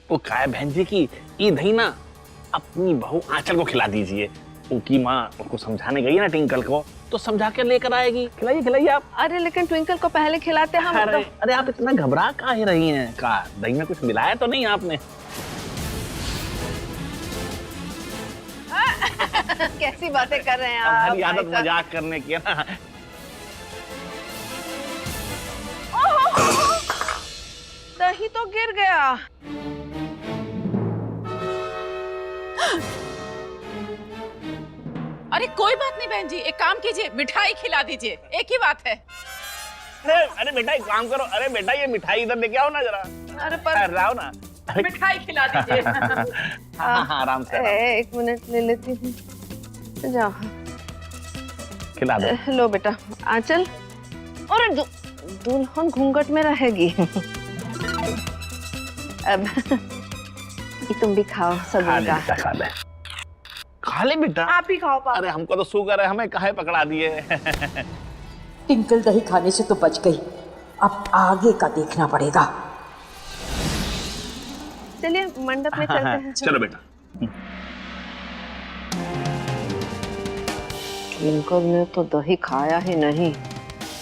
वो काय बहन जी की ये दही ना अपनी बहू आंचल को खिला दीजिए। उनकी माँ उनको समझाने गई ना ट्विंकल को, तो समझा के लेकर आएगी। खिलाइए खिलाइए आप। अरे लेकिन ट्विंकल को पहले खिलाते हम। अरे आप इतना घबरा काहे रही हैं? का दही में कुछ मिलाया तो नहीं आपने? कैसी बातें कर रहे हैं आप? हमारी आदत मजाक करने की है ना। दही तो गिर गया। अरे कोई बात नहीं बहन जी, एक काम कीजिए, मिठाई खिला दीजिए, एक ही बात है। अरे बेटा एक काम करो, अरे बेटा ये मिठाई इधर लेके आओ ना जरा। अरे पर लाओ ना। मिठाई खिला दीजिए। हाँ आराम से। एक मिनट ले लेती हूँ। जाओ खिला दो। लो बेटा आंचल। और दुल्हन घूंघट में रहेगी। अब ये तुम भी खाओ सब्जी का। खा ले बेटा। आप ही खाओ पापा। अरे हमको तो शुगर है, हमें काहे पकड़ा दिए। ट्विंकल दही खाने से तो बच गई, अब आगे का देखना पड़ेगा। चलिए मंडप में चलते हैं। चलो बेटा। ट्विंकल ने तो दही खाया ही नहीं,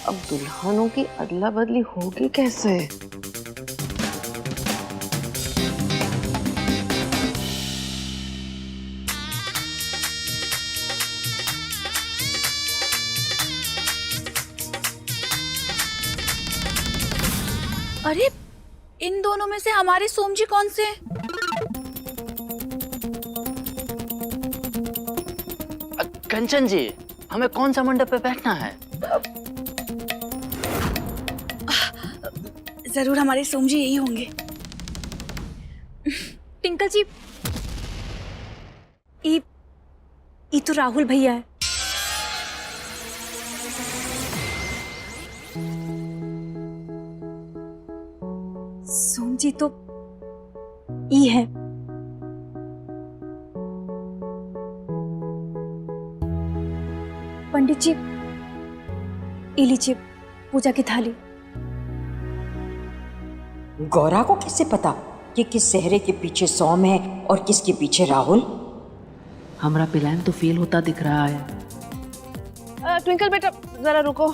अब दुल्हनों की अदला बदली होगी कैसे? अरे इन दोनों में से हमारे सोम जी कौन से हैं? कंचन जी, हमें कौन सा मंडप पे बैठना है? जरूर हमारे सोम जी यही होंगे। टिंकल जी, ये तो राहुल भैया है। सोम जी तो ई है। पंडित जी, ये लीजिए पूजा की थाली। गौरा को कैसे पता कि किस सेहरे के पीछे सोम है और किसके पीछे राहुल? हमारा प्लान तो फेल होता दिख रहा है। ट्विंकल बेटा जरा रुको।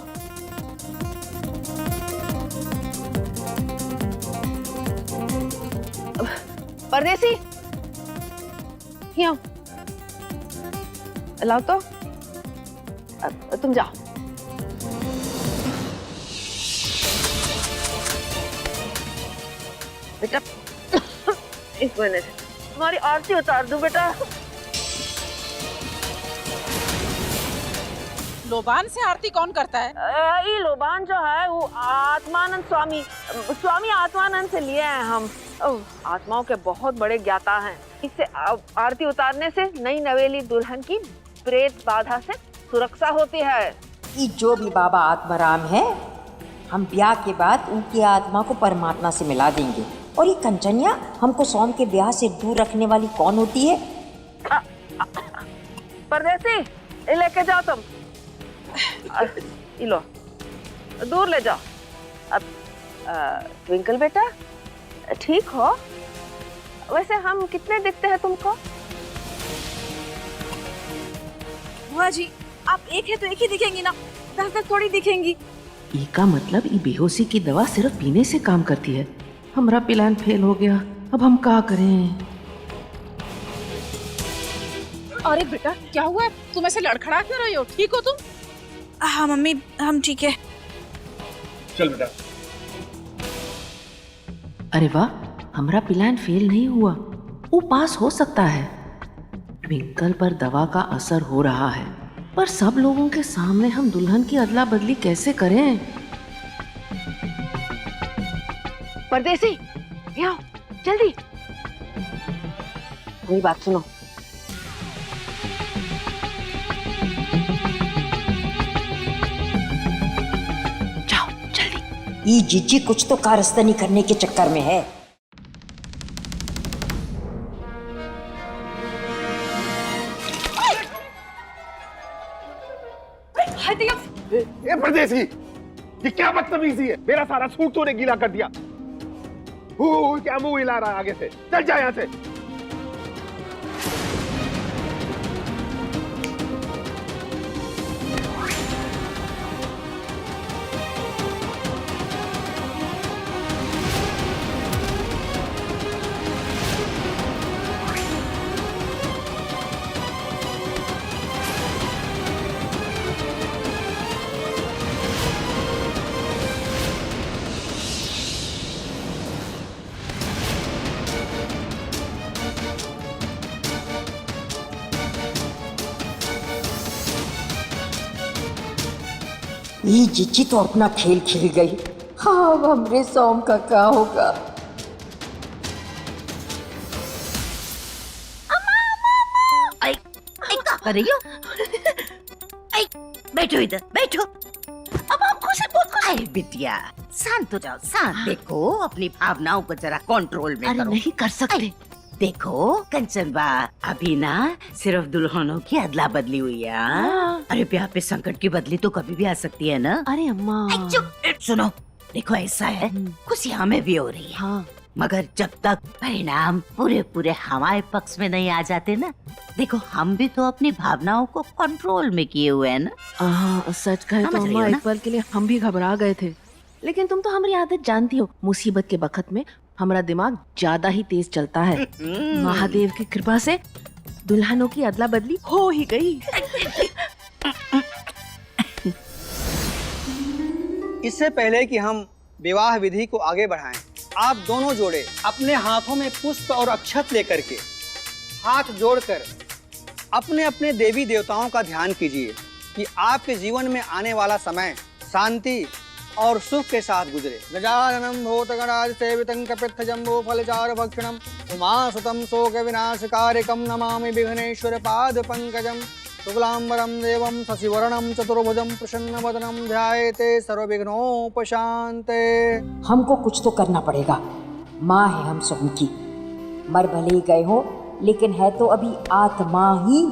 परदेसी यहाँ लाओ तो। तुम जाओ। बेटा एक मिनट, तुम्हारी आरती उतार दूं बेटा। लोबान से आरती कौन करता है? ये लोबान जो है वो आत्मानंद स्वामी आत्मानंद से लिए हैं हम। आत्माओं के बहुत बड़े ज्ञाता हैं। इससे आरती उतारने से नई नवेली दुल्हन की प्रेत बाधा से सुरक्षा होती है। ये जो भी बाबा आत्माराम है, हम ब्याह के बाद उनकी आत्मा को परमात्मा से मिला देंगे। और ये कंचनिया हमको सोम के ब्याह से दूर रखने वाली कौन होती है? परदेसी ये लेके जाओ तुम। लो दूर ले जाओ। अब ट्विंकल बेटा ठीक हो? वैसे हम कितने दिखते हैं तुमको? बुआ जी, आप एक है तो एक ही दिखेंगी ना, 10-10 थोड़ी दिखेंगी। ई का मतलब ई बेहोशी की दवा सिर्फ पीने से काम करती है। हमारा प्लान फेल हो गया, अब हम क्या करें? अरे बेटा क्या हुआ? तुम ऐसे लड़खड़ा क्यों रही हो? ठीक हो तुम? हाँ मम्मी, हम ठीक है। चल बेटा। अरे वाह, हमारा प्लान फेल नहीं हुआ, वो पास हो सकता है। ट्विंकल पर दवा का असर हो रहा है, पर सब लोगों के सामने हम दुल्हन की अदला बदली कैसे करें? परदेसी यहाँ जल्दी। मेरी बात सुनो। जाओ जल्दी। ये जीजी कुछ तो कारस्तानी करने के चक्कर में है। ये परदेसी, ये क्या बदतमीजी है? मेरा सारा सूट तूने गीला कर दिया। क्या मुंह हिला रहा है आगे से? चल जा यहाँ से। ये जीजी तो अपना खेल खेल गई। हाँ, अब हमरे सोम का क्या होगा? क्या कर रही हो? बैठो इधर, बैठो। अब आपको से बहुत कुछ। अरे बिटिया, शांत हो जाओ, शांत। देखो, अपनी भावनाओं को जरा कंट्रोल में अरे करो। नहीं कर सकते। देखो कंचन बा, अभी ना सिर्फ दुल्हनों की अदला बदली हुई है। हाँ। अरे ब्याह पे संकट की बदली तो कभी भी आ सकती है ना। अरे अम्मा। चुप, सुनो। देखो ऐसा है, खुशियां में भी हो रही है, हाँ। मगर जब तक परिणाम पूरे पूरे हमारे पक्ष में नहीं आ जाते ना, देखो हम भी तो अपनी भावनाओं को कंट्रोल में किए हुए हैं ना। हाँ, सच कहे तो समझ रही हो अम्मा, ना? एक पल के लिए हम भी घबरा गए थे, लेकिन तुम तो हमारी आदत जानती हो। मुसीबत के वक्त में हमारा दिमाग ज्यादा ही तेज चलता है। महादेव की कृपा से दुल्हनों की अदला बदली हो ही गई। इससे पहले कि हम विवाह विधि को आगे बढ़ाएं, आप दोनों जोड़े अपने हाथों में पुष्प और अक्षत लेकर के हाथ जोड़कर अपने अपने देवी देवताओं का ध्यान कीजिए कि आपके जीवन में आने वाला समय शांति और सुख के साथ गुजरे। गजाननं भूतगणाधिसेवितं सेवितं कपित्थ जम्बो फलचार भक्षणं उमासुतं शोक विनाशकारिकं नमामि विघ्नेश्वर पाद पंकजं शुक्लांबरं देवं शशिवर्णं चतुर्भुजं प्रसन्नवदनं ध्यायेते सर्वविघ्नोपशान्ते। हमको कुछ तो करना पड़ेगा। माँ है हम सब की, मर भले ही गए हो, लेकिन है तो अभी आत्मा ही,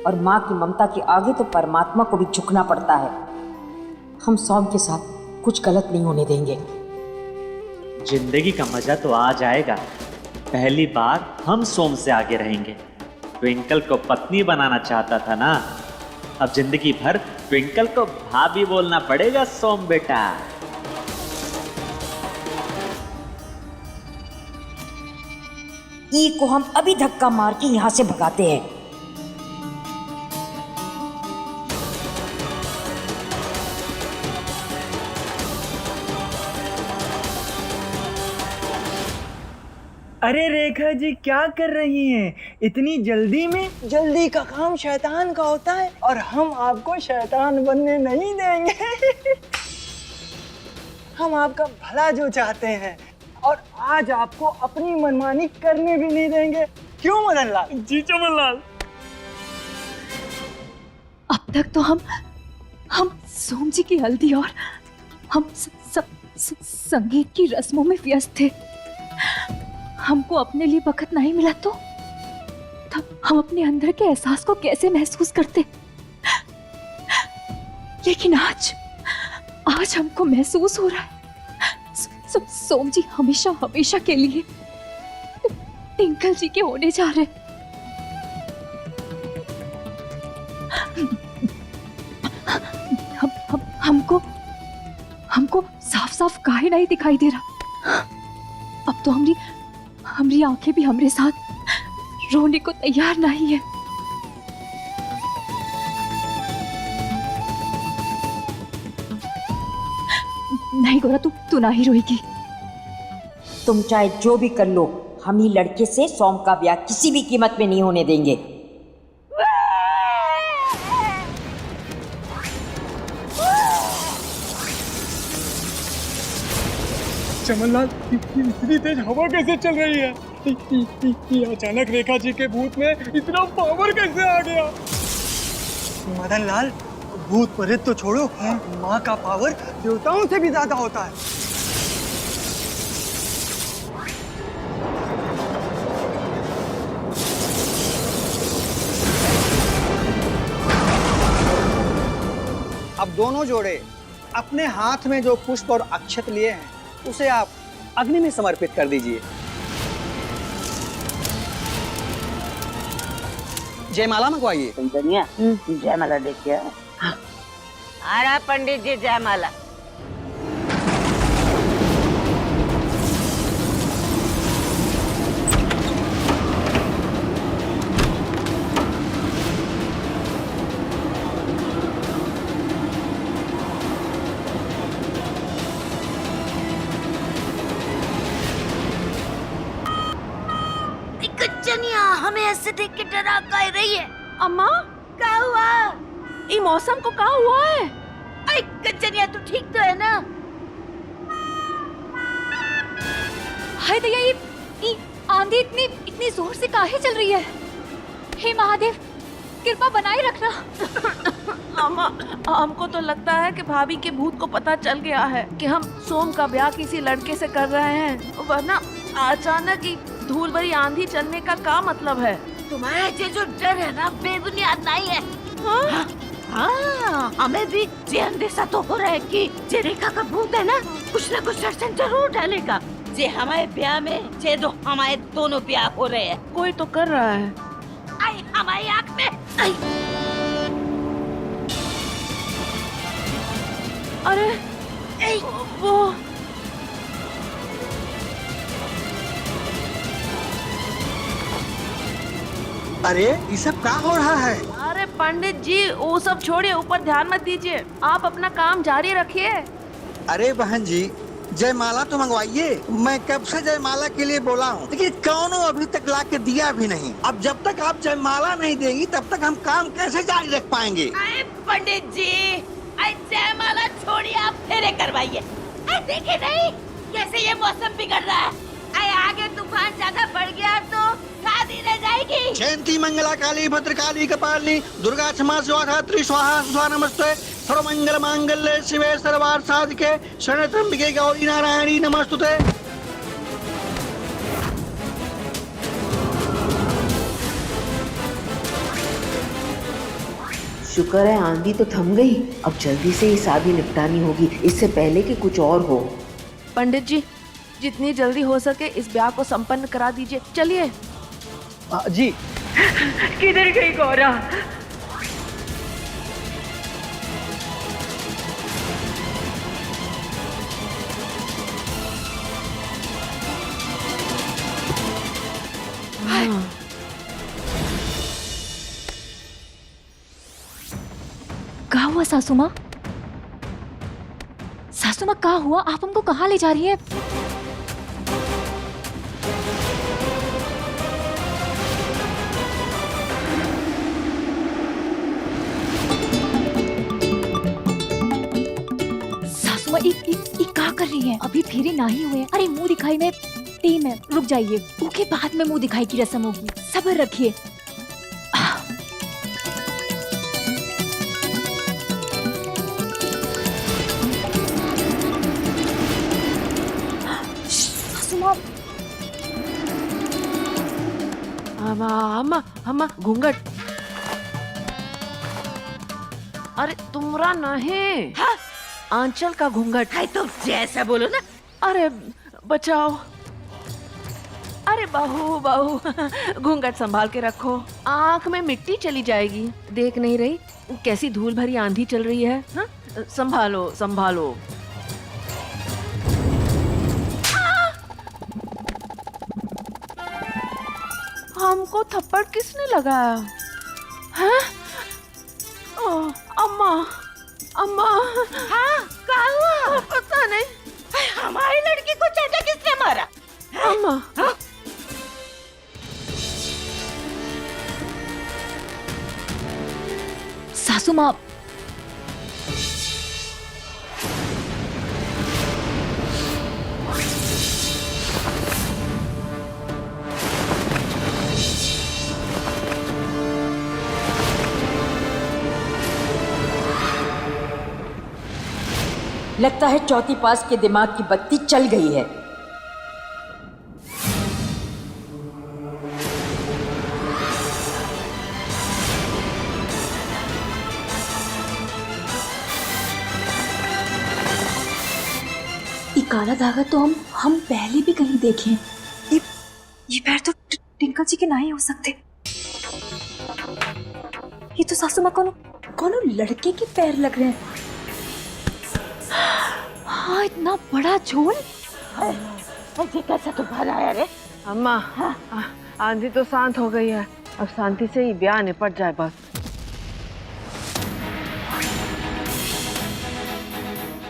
और माँ की ममता के आगे तो परमात्मा को भी झुकना पड़ता है। हम सोम के साथ कुछ गलत नहीं होने देंगे। जिंदगी का मजा तो आ जाएगा। पहली बार हम सोम से आगे रहेंगे। ट्विंकल को पत्नी बनाना चाहता था ना, अब जिंदगी भर ट्विंकल को भाभी बोलना पड़ेगा सोम बेटा। ई को हम अभी धक्का मार के यहाँ से भगाते हैं। अरे रेखा जी, क्या कर रही हैं इतनी जल्दी में? जल्दी का काम शैतान का होता है और हम आपको शैतान बनने नहीं देंगे। हम आपका भला जो चाहते हैं और आज आपको अपनी मनमानी करने भी नहीं देंगे। क्यों मदन लाल? जी चमन लाल। अब तक तो हम सोम जी की हल्दी और हम संगीत की रस्मों में व्यस्त थे। हमको अपने लिए वक्त नहीं मिला तो तब हम अपने अंदर के एहसास को कैसे महसूस करते। लेकिन आज हमको महसूस हो रहा है सोम जी हमेशा हमेशा के लिए टिंकल जी के होने जा रहे। हमको साफ साफ काहे नहीं दिखाई दे रहा। अब तो हमारी आंखें भी हमारे साथ रोने को तैयार नहीं है। नहीं गोरा, तू ना ही रोएगी। तुम चाहे जो भी कर लो, हम ही लड़के से सोम का ब्याह किसी भी कीमत में नहीं होने देंगे। चमनलाल, इतनी तेज हवा कैसे चल रही है? ये अचानक रेखा जी के भूत में इतना पावर कैसे आ गया? मदन लाल, भूत प्रेत तो छोड़ो, माँ का पावर देवताओं से भी ज्यादा होता है। अब दोनों जोड़े अपने हाथ में जो पुष्प और अक्षत लिए हैं, उसे आप अग्नि में समर्पित कर दीजिए। जयमाला मंगवाइए। जयमाला देखिए। आ रहा पंडित जी जयमाला। कच्चनिया हमें ऐसे देख के डरा कर रही है। अम्मा क्या हुआ? ये मौसम को क्या हुआ है? अरे कच्चनिया तू ठीक तो है ना? हाय दया, ये आंधी इतनी जोर से काहे चल रही है? हे महादेव, कृपा बनाए रखना। अम्मा, हमको तो लगता है कि भाभी के भूत को पता चल गया है कि हम सोम का ब्याह किसी लड़के से कर रहे हैं, वरना अचानक ही धूल भरी आंधी चलने का क्या मतलब है? तुम्हारा ये जो डर है ना बेबुनियाद नहीं है। हाँ? हाँ, हमें भी ये अंदेशा तो हो रहा है कि ये रेखा का भूत है ना कुछ न कुछ अड़चन जरूर डालेगा। ये हमारे ब्याह में ये दो हमारे दोनों ब्याह हो रहे हैं। कोई तो कर रहा है। आई हमारी आँख में आई। अरे वो अरे ये सब क्या हो रहा है? अरे पंडित जी वो सब छोड़िए, ऊपर ध्यान मत दीजिए, आप अपना काम जारी रखिए। अरे बहन जी, जयमाला तो मंगवाइए। मैं कब से जयमाला के लिए बोला हूँ, लेकिन कौनो अभी तक ला के दिया भी नहीं। अब जब तक आप जयमाला नहीं देंगी तब तक हम काम कैसे जारी रख पाएंगे? अरे पंडित जी, जयमाला छोड़िए, आप फेरे करवाइए। देखे नहीं कैसे ये मौसम बिगड़ रहा है? आगे तूफान ज्यादा बढ़ गया तो शादी रह जाएगी। जयंती मंगला काली भद्रकाली कपालिनी दुर्गा क्षमा स्वाधात्री स्वाहा सुधा नमस्ते सर्वमंगल मांगल्ये शिवे सर्वार्थ साधिके शरण्ये त्र्यंबके गौरी नारायणी नमस्तुते। शुक्र है आंधी तो थम गई। अब जल्दी से ये शादी निपटानी होगी, इससे पहले कि कुछ और हो। पंडित जी, जितनी जल्दी हो सके इस ब्याह को संपन्न करा दीजिए। चलिए। जी। किधर गई गौरा? क्या हुआ सासू माँ? सासू माँ क्या हुआ? आप हमको कहाँ ले जा रही है? सासू माँ क्या कर रही है? अभी फेरे ना ही हुए। अरे मुंह दिखाई में टीम है, रुक जाइए, उसके बाद में मुंह दिखाई की रस्म होगी, सब्र रखिए। अम्मा घूंघट। अरे तुमरा नहीं। हाँ? आंचल का घूंघट है तो जैसा बोलो ना। अरे बचाओ। अरे बहू घूंघट संभाल के रखो, आँख में मिट्टी चली जाएगी। देख नहीं रही कैसी धूल भरी आंधी चल रही है? हाँ? संभालो संभालो। हमको थप्पड़ किसने लगाया? हाँ? अम्मा अम्मा। हाँ, क्या हुआ? पता नहीं। हमारी लड़की को चाचा किसने मारा? अम्मा। हाँ? सासू माँ, लगता है चौथी पास के दिमाग की बत्ती चल गई है। काला धागा तो हम पहले भी कहीं देखे हैं। ये पैर तो टिंकल जी के नहीं हो सकते। ये तो सासू माँ कोनो लड़के के पैर लग रहे हैं। हाँ, इतना बड़ा झोल। ये कैसा तूफान आया रे? अम्मा, आंधी तो शांत हो गई है, अब शांति से ही ब्याह निपट जाए बस।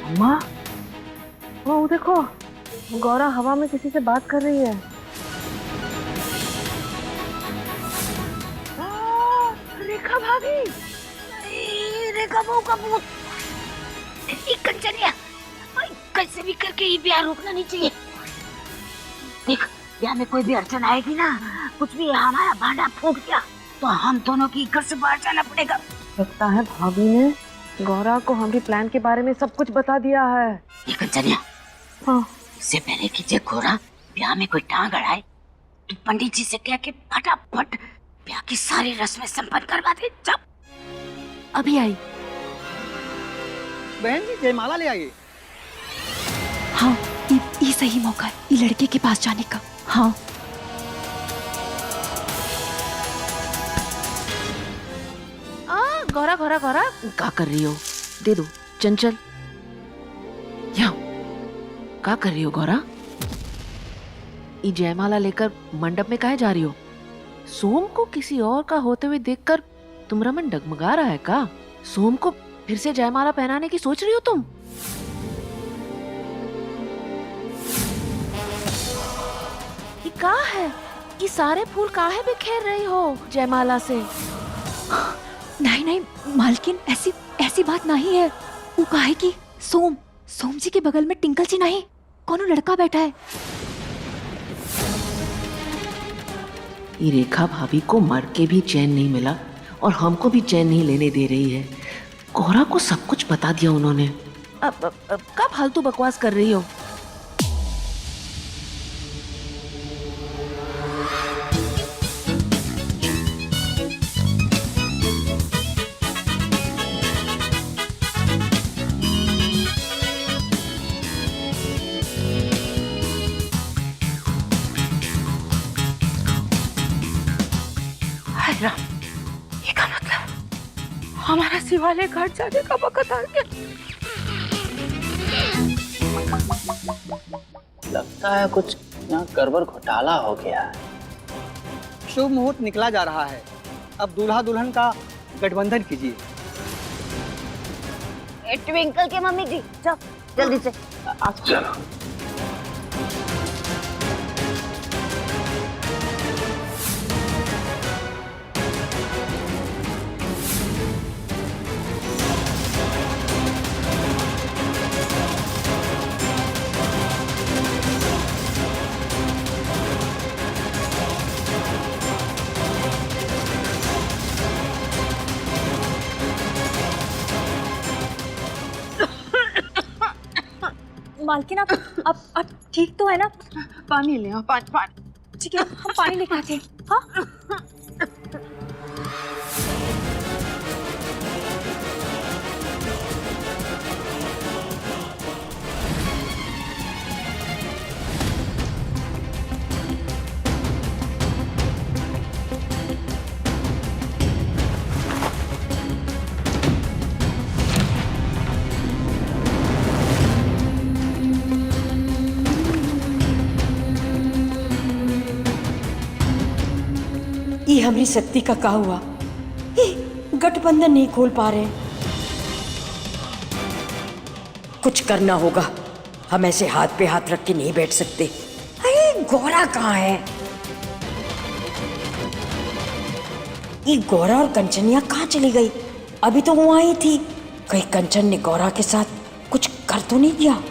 अम्मा, वो देखो, गौरा हवा में किसी से बात कर रही है। रेखा भाभी, रेखा बहू का भूत। कंचनिया, कैसे भी करके ये ब्याह रोकना नहीं चाहिए। देख, ब्याह में कोई भी अड़चन आएगी ना, कुछ भी हमारा भांडा फूट गया तो हम दोनों की घर से बाहर जाना पड़ेगा। लगता है भाभी ने गौरा को हमारे प्लान के बारे में सब कुछ बता दिया है। ये कंचनिया, हाँ, इससे पहले कि जे गौरा ब्याह में कोई टांग अड़ाए तो पंडित जी से कह के फटाफट ब्याह की सारी रस्में संपन्न करवा दे। जब अभी आई। बहन जी, जयमाला ले आइए। हाँ, ये सही मौका है ये लड़के के पास जाने का। हाँ, गौरा गौरा गौरा, क्या कर रही हो? दे दो। चंचल, यहाँ क्या कर रही हो गौरा? ये जयमाला लेकर मंडप में काहे जा रही हो? सोम को किसी और का होते हुए देखकर तुम्हारा मन डगमगा रहा है का? सोम को फिर से जयमाला पहनाने की सोच रही हो तुम? ये क्या है? ये सारे फूल काहे बिखेर रही हो जयमाला से? नहीं मालकिन, ऐसी बात नहीं है। वो काहे कि सोम जी के बगल में टिंकल जी नहीं, कोनो लड़का बैठा है। ये रेखा भाभी को मर के भी चैन नहीं मिला और हमको भी चैन नहीं लेने दे रही है। गौरा को सब कुछ बता दिया उन्होंने। अब क्या फालतू बकवास कर रही हो? ये का मतलब हमारा शिवालय घाट जाने का वक्त आ गया। लगता है कुछ यहाँ गड़बड़ घोटाला हो गया है। शुभ मुहूर्त निकला जा रहा है, अब दूल्हा दुल्हन का गठबंधन कीजिए। ट्विंकल के मम्मी जी, जाओ जल्दी से। चलो। मालकिन, आप ठीक तो है ना? पानी ले आओ, पानी। ठीक है, हम पानी लेकर आते हैं। हाँ, ये हमारी शक्ति का क्या हुआ? ये गठबंधन नहीं खोल पा रहे। कुछ करना होगा, हम ऐसे हाथ पे हाथ रख के नहीं बैठ सकते। अरे गौरा कहाँ है? ये गौरा और कंचनिया कहाँ चली गई? अभी तो वो आई थी। कहीं कंचन ने गौरा के साथ कुछ कर तो नहीं किया?